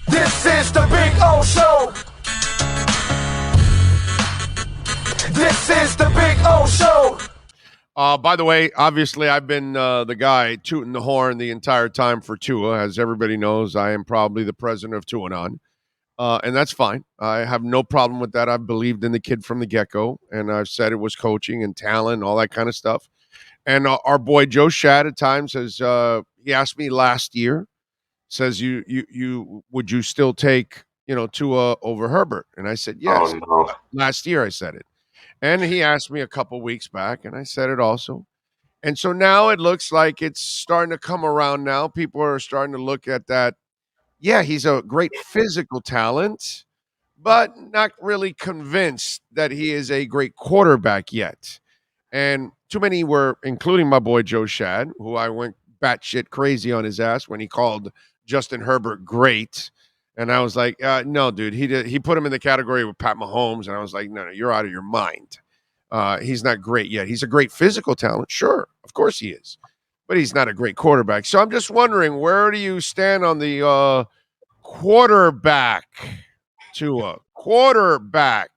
This is the Big O Show. This is the Big O Show. By the way, obviously, I've been the guy tooting the horn the entire time for Tua. As everybody knows, I am probably the president of Tuanon. And that's fine. I have no problem with that. I've believed in the kid from the get-go, and I've said it was coaching and talent and all that kind of stuff. And our boy Joe Shad at times has he asked me last year, says you would you still take Tua over Herbert? And I said yes. Oh no. Last year I said it. And he asked me a couple weeks back, and I said it also. And so now it looks like it's starting to come around now. People are starting to look at that. Yeah, he's a great physical talent, but not really convinced that he is a great quarterback yet. And too many were, including my boy Joe Shad, who I went batshit crazy on his ass when he called Justin Herbert great. And I was like, no, dude, he put him in the category with Pat Mahomes. And I was like, no, you're out of your mind. He's not great yet. He's a great physical talent. Sure, of course he is. But he's not a great quarterback. So I'm just wondering, where do you stand on the quarterback Tua? Quarterback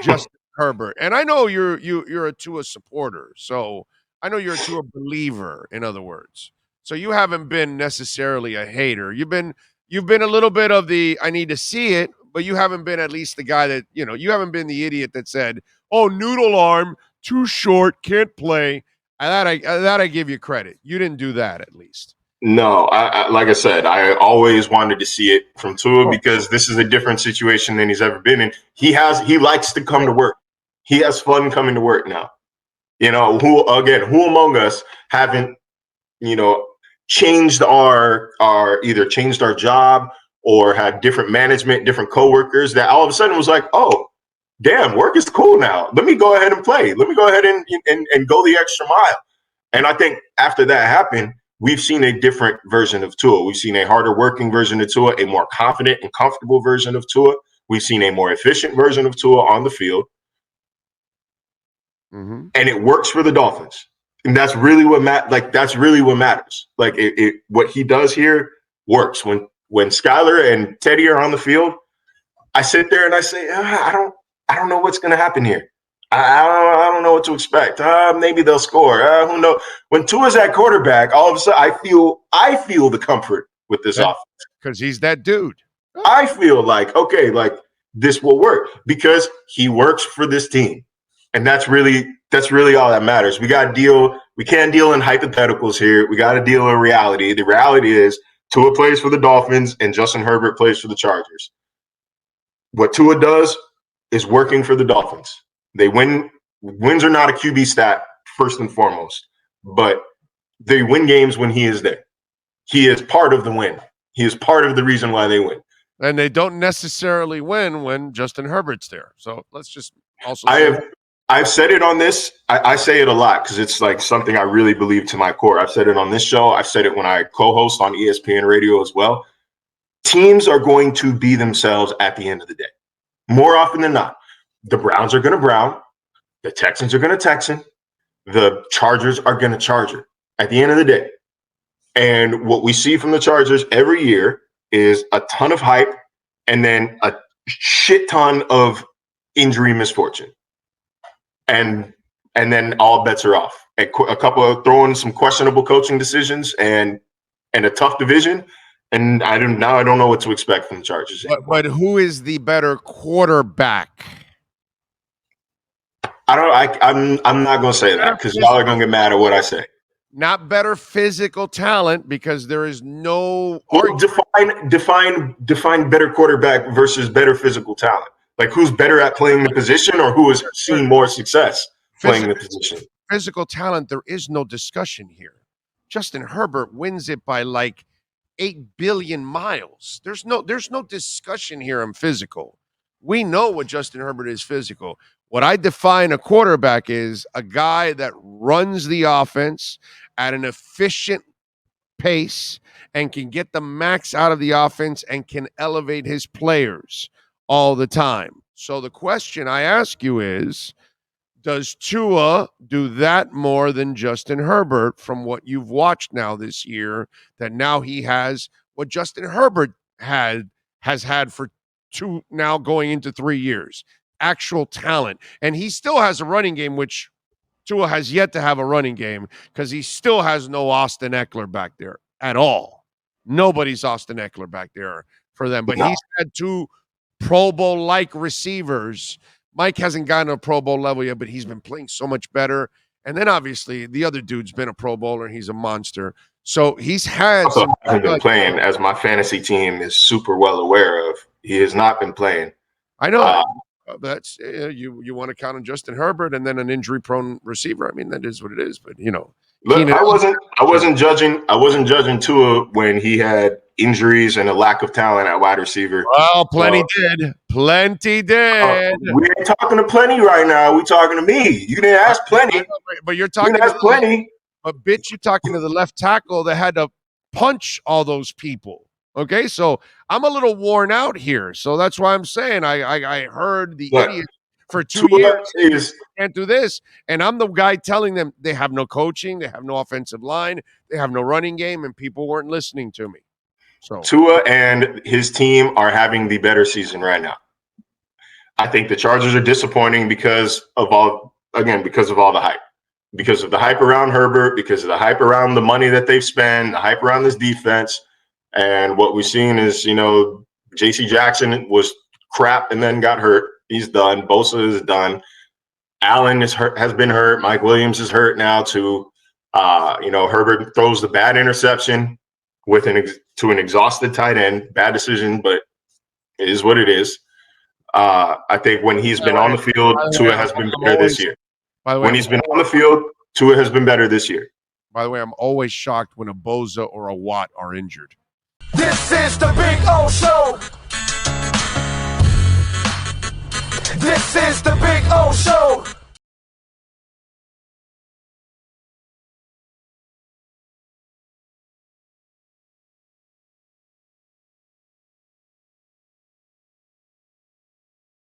Justin Herbert. And I know you're a Tua supporter. So I know you're a Tua believer, in other words. So you haven't been necessarily a hater. You've been a little bit of the I need to see it, but you haven't been at least the guy that, you haven't been the idiot that said, "Oh, noodle arm, too short, can't play." That I give you credit. You didn't do that, at least. No, I like I said, I always wanted to see it from Tua because this is a different situation than he's ever been in. He likes to come to work. He has fun coming to work now. Who among us haven't, changed either changed our job or had different management, different coworkers that all of a sudden was like, oh, damn, work is cool now. Let me go ahead and play. Let me go ahead and go the extra mile. And I think after that happened, we've seen a different version of Tua. We've seen a harder working version of Tua, a more confident and comfortable version of Tua. We've seen a more efficient version of Tua on the field. Mm-hmm. And it works for the Dolphins. And that's really what matters. Like what he does here works. When Skylar and Teddy are on the field, I sit there and I say, I don't know what's going to happen here. I don't know what to expect. Maybe they'll score. Who knows? When Tua's at quarterback, all of a sudden I feel the comfort with this offense because he's that dude. I feel like this will work because he works for this team, and that's really all that matters. We can't deal in hypotheticals here. We got to deal in reality. The reality is Tua plays for the Dolphins and Justin Herbert plays for the Chargers. What Tua does is working for the Dolphins. They win. Wins are not a QB stat, first and foremost, but they win games when he is there. He is part of the win. He is part of the reason why they win. And they don't necessarily win when Justin Herbert's there. So let's just also I've said it on this. I say it a lot because it's like something I really believe to my core. I've said it on this show. I've said it when I co-host on ESPN radio as well. Teams are going to be themselves at the end of the day. More often than not. The Browns are going to Brown. The Texans are going to Texan. The Chargers are going to Charger at the end of the day. And what we see from the Chargers every year is a ton of hype and then a shit ton of injury misfortune. And then all bets are off. A couple of throwing some questionable coaching decisions and a tough division. And I don't know what to expect from the Chargers. But who is the better quarterback? I'm not going to say that because y'all are going to get mad at what I say. Not better physical talent because there is no define better quarterback versus better physical talent. Like who's better at playing the position or who has seen more success playing the position? Physical talent, there is no discussion here. Justin Herbert wins it by like 8 billion miles. There's no discussion here on physical. We know what Justin Herbert is physical. What I define a quarterback is a guy that runs the offense at an efficient pace and can get the max out of the offense and can elevate his players all the time. So the question I ask you is, does Tua do that more than Justin Herbert from what you've watched now this year, that now he has what Justin Herbert had has had for 2 now going into 3 years. Actual talent. And he still has a running game, which Tua has yet to have a running game because he still has no Austin Eckler back there at all. Nobody's Austin Eckler back there for them. But he's had 2 Pro Bowl-like receivers. Mike hasn't gotten a Pro Bowl level yet, but he's been playing so much better. And then obviously the other dude's been a Pro Bowler and he's a monster. So he's had also hasn't been playing, as my fantasy team is super well aware of. He has not been playing. I know. That's you want to count on Justin Herbert and then an injury-prone receiver. I mean, that is what it is. But look, I wasn't judging Tua when he had injuries and a lack of talent at wide receiver. Well, plenty did. We ain't talking to plenty right now. We talking to me. You didn't ask plenty, but you're talking to plenty. But bitch, you're talking to the left tackle that had to punch all those people. Okay, so I'm a little worn out here. So that's why I'm saying I heard the idiot for 2 years can't do this. And I'm the guy telling them they have no coaching, they have no offensive line, they have no running game, and people weren't listening to me. So Tua and his team are having the better season right now. I think the Chargers are disappointing because of all the hype. Because of the hype around Herbert, because of the hype around the money that they've spent, the hype around this defense. And what we've seen is, J.C. Jackson was crap and then got hurt. He's done. Bosa is done. Allen has been hurt. Mike Williams is hurt now too. Herbert throws the bad interception to an exhausted tight end. Bad decision, but it is what it is. I think when he's been on the field, Tua has been better this year. When he's been on the field, Tua has been better this year. By the way, I'm always shocked when a Bosa or a Watt are injured. This is the Big O Show. This is the Big O Show.